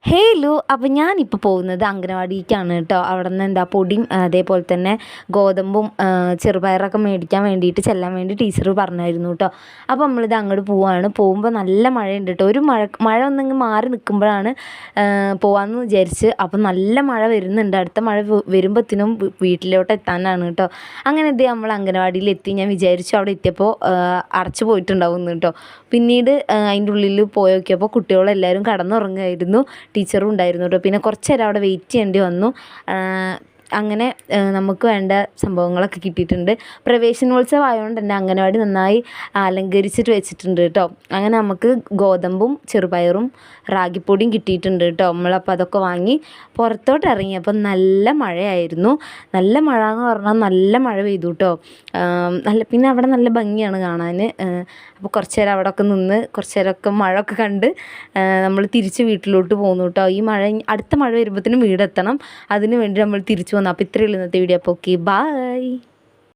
ഹേലോ അപ്പോൾ ഞാനിപ്പോൾ പോകുന്നത് അംഗനവാടിക്കാണ് കേട്ടോ. അവിടെ നിന്ന് എന്താ പൊടിയും അതേപോലെ തന്നെ ഗോതമ്പും ചെറുപയറൊക്കെ മേടിക്കാൻ വേണ്ടിയിട്ട് ചെല്ലാൻ വേണ്ടി ടീച്ചർ പറഞ്ഞായിരുന്നു കേട്ടോ. അപ്പോൾ നമ്മളിത് അങ്ങോട്ട് പോവുകയാണ്. പോകുമ്പോൾ നല്ല മഴയുണ്ട് കേട്ടോ. ഒരു മഴ ഒന്നെങ്കിൽ മാറി നിൽക്കുമ്പോഴാണ് പോകാമെന്ന് വിചാരിച്ച്. അപ്പം നല്ല മഴ വരുന്നുണ്ട്. അടുത്ത മഴ വരുമ്പോഴത്തേനും വീട്ടിലോട്ട് എത്താനാണ് കേട്ടോ. അങ്ങനെ ഇത് നമ്മൾ അംഗനവാടിയിൽ എത്തി. ഞാൻ വിചാരിച്ചു അവിടെ എത്തിയപ്പോൾ അടച്ചു പോയിട്ടുണ്ടാവുമെന്ന് കേട്ടോ. പിന്നീട് അതിൻ്റെ ഉള്ളിൽ പോയി നോക്കിയപ്പോൾ കുട്ടികളെല്ലാവരും കടന്നുറങ്ങുമായിരുന്നു. ടീച്ചറും ഉണ്ടായിരുന്നു കേട്ടോ. പിന്നെ കുറച്ച് നേരം അവിടെ വെയിറ്റ് ചെയ്യേണ്ടി വന്നു. അങ്ങനെ നമുക്ക് വേണ്ട സംഭവങ്ങളൊക്കെ കിട്ടിയിട്ടുണ്ട്. പ്രവേശനോത്സവം ആയതുകൊണ്ട് തന്നെ അംഗനവാടി നന്നായി അലങ്കരിച്ചിട്ട് വെച്ചിട്ടുണ്ട് കേട്ടോ. അങ്ങനെ നമുക്ക് ഗോതമ്പും ചെറുപയറും റാഗിപ്പൊടിയും കിട്ടിയിട്ടുണ്ട് കേട്ടോ. നമ്മളപ്പോൾ അതൊക്കെ വാങ്ങി പുറത്തോട്ട് ഇറങ്ങിയപ്പോൾ നല്ല മഴയായിരുന്നു. നല്ല മഴ എന്ന് പറഞ്ഞാൽ നല്ല മഴ പെയ്തു കേട്ടോ. പിന്നെ അവിടെ നല്ല ഭംഗിയാണ് കാണാൻ. അപ്പോൾ കുറച്ച് നേരം അവിടെയൊക്കെ നിന്ന് കുറച്ച് നേരമൊക്കെ മഴയൊക്കെ കണ്ട് നമ്മൾ തിരിച്ച് വീട്ടിലോട്ട് പോകുന്നു കേട്ടോ. ഈ അടുത്ത മഴ വരുമ്പോഴത്തേനും വീടെത്തണം. അതിന് വേണ്ടി നമ്മൾ തിരിച്ചു വന്നു. അപ്പോൾ ഇത്രയേ ഉള്ളൂ ഇന്നത്തെ വീഡിയോ. അപ്പോൾ ഓക്കെ, ബൈ.